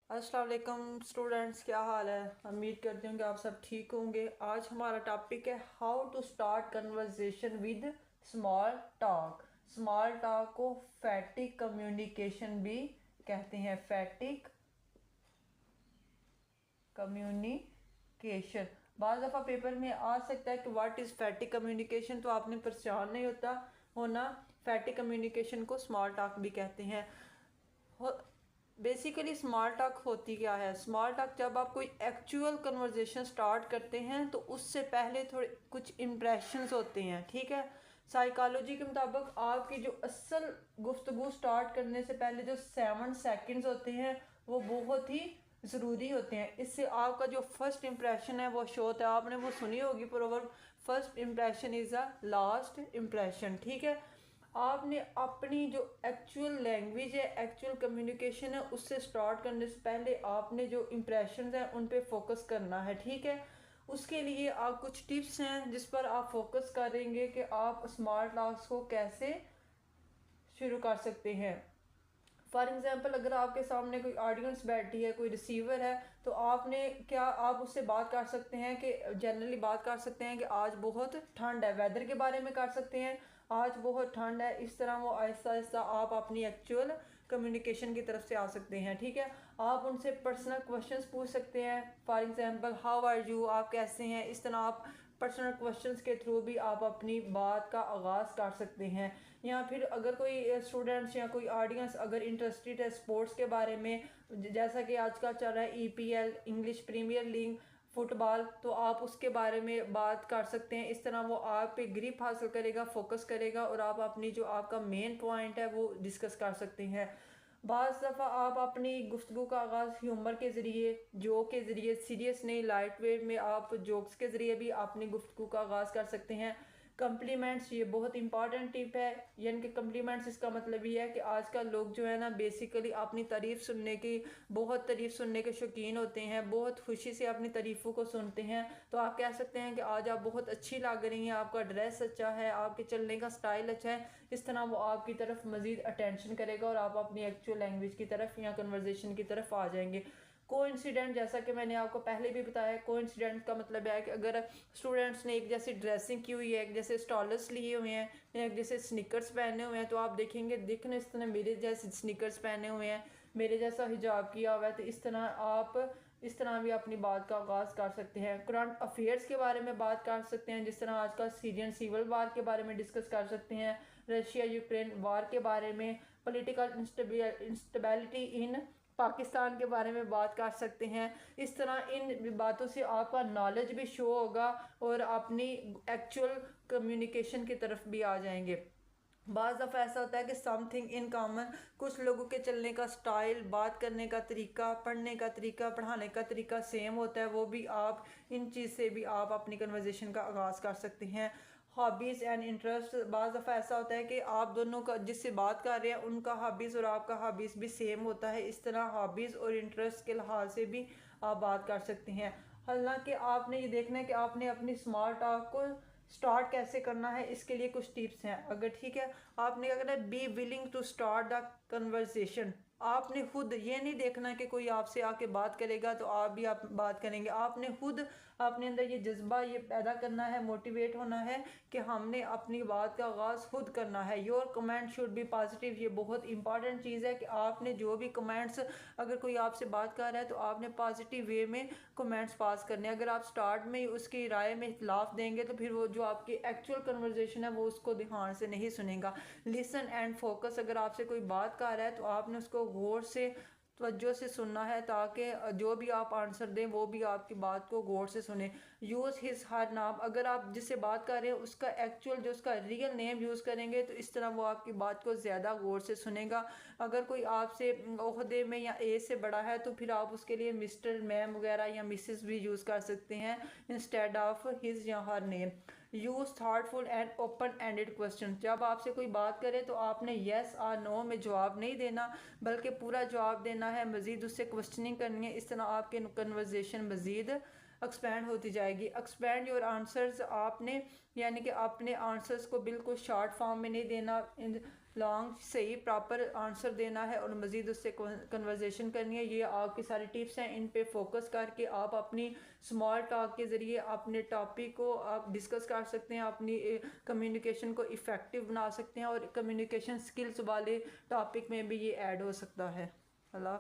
अस्सलाम वालेकुम स्टूडेंट्स, क्या हाल है। उम्मीद करती हूँ कि आप सब ठीक होंगे। आज हमारा टॉपिक है how to start conversation with small talk. Small talk को फैटिक कम्युनिकेशन भी कहते हैं। फैटिक कम्युनिकेशन बाज़ दफ़ा पेपर में आ सकता है कि व्हाट इज़ फैटिक कम्युनिकेशन, तो आपने परेशान नहीं होना। फैटिक कम्युनिकेशन को स्मॉल टॉक भी कहते हैं। बेसिकली स्मॉल टॉक होती क्या है। स्मॉल टॉक जब आप कोई एक्चुअल कन्वर्जेशन स्टार्ट करते हैं तो उससे पहले थोड़े कुछ इम्प्रेशंस होते हैं, ठीक है। साइकोलॉजी के मुताबिक आपकी जो असल गुफ्तगू स्टार्ट करने से पहले जो 7 सेकंड्स होते हैं वो बहुत ही ज़रूरी होते हैं। इससे आपका जो फर्स्ट इम्प्रेशन है वो शो होता है। आपने वो सुनी होगी proverb, first impression is a last impression, ठीक है। आपने अपनी जो एक्चुअल लैंग्वेज है, एक्चुअल कम्युनिकेशन है, उससे स्टार्ट करने से पहले आपने जो इम्प्रेशंस हैं उन पे फोकस करना है, ठीक है। उसके लिए आप कुछ टिप्स हैं जिस पर आप फोकस करेंगे कि आप स्मार्ट टॉक्स को कैसे शुरू कर सकते हैं। फॉर एग्ज़ाम्पल, अगर आपके सामने कोई ऑडियंस बैठी है, कोई रिसीवर है, तो आपने क्या आप उससे बात कर सकते हैं कि जनरली बात कर सकते हैं कि आज बहुत ठंड है, वेदर के बारे में कर सकते हैं, आज बहुत ठंड है। इस तरह वो आहिस्ता आहिस्ता आप अपनी एक्चुअल कम्युनिकेशन की तरफ से आ सकते हैं, ठीक है। आप उनसे पर्सनल क्वेश्चंस पूछ सकते हैं। For example, how are you, आप कैसे हैं। इस तरह आप पर्सनल क्वेश्चंस के थ्रू भी आप अपनी बात का आगाज़ कर सकते हैं। या फिर अगर कोई स्टूडेंट्स या कोई ऑडियंस अगर इंटरेस्टेड है स्पोर्ट्स के बारे में, जैसा कि आजकल चल रहा है EPL, English Premier League football, तो आप उसके बारे में बात कर सकते हैं। इस तरह वो आप पे ग्रिप हासिल करेगा, फोकस करेगा और आप अपनी जो आपका मेन पॉइंट है वो डिस्कस कर सकते हैं। बाज़ दफ़ा आप अपनी गुफ्तगू का आगाज़ ह्यूमर के ज़रिए, जोक के ज़रिए, सीरियस नहीं लाइट वे में आप जोक्स के ज़रिए भी अपनी गुफ्तगू का आगाज़ कर सकते हैं। कम्प्लीमेंट्स, ये बहुत इंपॉर्टेंट टिप है। यानी कि कम्प्लीमेंट्स, इसका मतलब ये है कि आजकल लोग जो है ना बेसिकली अपनी तारीफ़ सुनने की, बहुत तारीफ़ सुनने के शौकीन होते हैं, बहुत खुशी से अपनी तारीफ़ों को सुनते हैं। तो आप कह सकते हैं कि आज आप बहुत अच्छी लग रही हैं, आपका ड्रेस अच्छा है, आपके चलने का स्टाइल अच्छा है। इस तरह वो आपकी तरफ मज़ीद अटेंशन करेगा और आप अपनी एक्चुअल लैंग्वेज की तरफ या कन्वर्जेशन की तरफ आ जाएंगे। कोइंसिडेंट, जैसा कि मैंने आपको पहले भी बताया, कोइंसिडेंट का मतलब है कि अगर स्टूडेंट्स ने एक जैसी ड्रेसिंग की हुई है, एक जैसे स्टॉलर्स लिए हुए हैं या एक जैसे स्निकर्स पहने हुए हैं, तो आप देखेंगे दिखने इस तरह मेरे जैसे स्निकर्स पहने हुए हैं, मेरे जैसा हिजाब किया हुआ है, तो इस तरह आप इस तरह भी अपनी बात का आगाज़ कर सकते हैं। करंट अफेयर्स के बारे में बात कर सकते हैं, जिस तरह आजकल सीरियन सिविल वार के बारे में डिस्कस कर सकते हैं, रशिया यूक्रेन वार के बारे में, पॉलिटिकल इंस्टेबिलिटी इन पाकिस्तान के बारे में बात कर सकते हैं। इस तरह इन बातों से आपका नॉलेज भी शो होगा और अपनी एक्चुअल कम्युनिकेशन की तरफ भी आ जाएंगे। बाज़ दफ़ा ऐसा होता है कि समथिंग इन कॉमन, कुछ लोगों के चलने का स्टाइल, बात करने का तरीका, पढ़ने का तरीका, पढ़ाने का तरीका सेम होता है, वो भी आप इन चीज़ से भी आप अपनी कन्वर्जेशन का आगाज़ कर सकते हैं। हॉबीज़ एंड इंटरेस्ट, बाज़ दफ़ा ऐसा होता है कि आप दोनों का जिससे बात कर रहे हैं उनका हॉबीज़ और आपका हॉबीज़ भी सेम होता है। इस तरह हॉबीज़ और इंटरेस्ट के लिहाज से भी आप बात कर सकते हैं। हालांकि आपने ये देखना है कि आपने अपनी स्मार्ट टॉक को स्टार्ट कैसे करना है, इसके लिए कुछ टिप्स हैं। अगर ठीक है, आपने क्या करना है, be willing to start the conversation. आपने खुद ये नहीं देखना कि कोई आपसे आके बात करेगा तो आप भी आप बात करेंगे। आपने खुद अपने अंदर ये जज्बा ये पैदा करना है, मोटिवेट होना है कि हमने अपनी बात का आगाज़ खुद करना है। Your comment should be positive, ये बहुत इंपॉर्टेंट चीज़ है कि आपने जो भी कमेंट्स, अगर कोई आपसे बात कर रहा है तो आपने पॉजिटिव वे में कमेंट्स पास करने हैं। अगर आप स्टार्ट में ही उसकी राय में इख्तलाफ देंगे तो फिर वो जो आपकी एक्चुअल कन्वर्जेशन है वो उसको ध्यान से नहीं सुनेगा। लिसन एंड फोकस, अगर आपसे कोई बात कर रहा है तो आपने उसको गौर से तवज्जो से सुनना है ताकि जो भी आप आंसर दें वो भी आपकी बात को गौर से सुने। यूज़ हिज हर नाम, अगर आप जिससे बात कर रहे हैं उसका एक्चुअल जो उसका रियल नेम यूज़ करेंगे तो इस तरह वो आपकी बात को ज़्यादा गौर से सुनेगा। अगर कोई आपसे ओहदे में या एज से बड़ा है तो फिर आप उसके लिए मिस्टर, मैम वगैरह या मिसेस भी यूज़ कर सकते हैं इंस्टेड ऑफ हिज या her name. Use thoughtful and open ended question, जब आपसे कोई बात करे तो आपने येस और नो में जवाब नहीं देना बल्कि पूरा जवाब देना है, मज़ीद उससे क्वेश्चनिंग करनी है। इस तरह आपके कन्वर्जेशन मज़ीद एक्सपेंड होती जाएगी। एक्सपेंड योर आंसर्स, आपने यानी कि अपने आंसर्स को बिल्कुल शॉर्ट फॉर्म में नहीं देना, लॉन्ग सही प्रॉपर आंसर देना है और मज़ीद उससे कन्वर्जेशन करनी है। ये आपकी सारी टिप्स हैं, इन पे फोकस करके आप अपनी स्मॉल टॉक के ज़रिए अपने टॉपिक को आप डिस्कस कर सकते हैं, अपनी कम्युनिकेशन को इफ़ेक्टिव बना सकते हैं और कम्युनिकेशन स्किल्स वाले टॉपिक में भी ये ऐड हो सकता है। अल्लाह।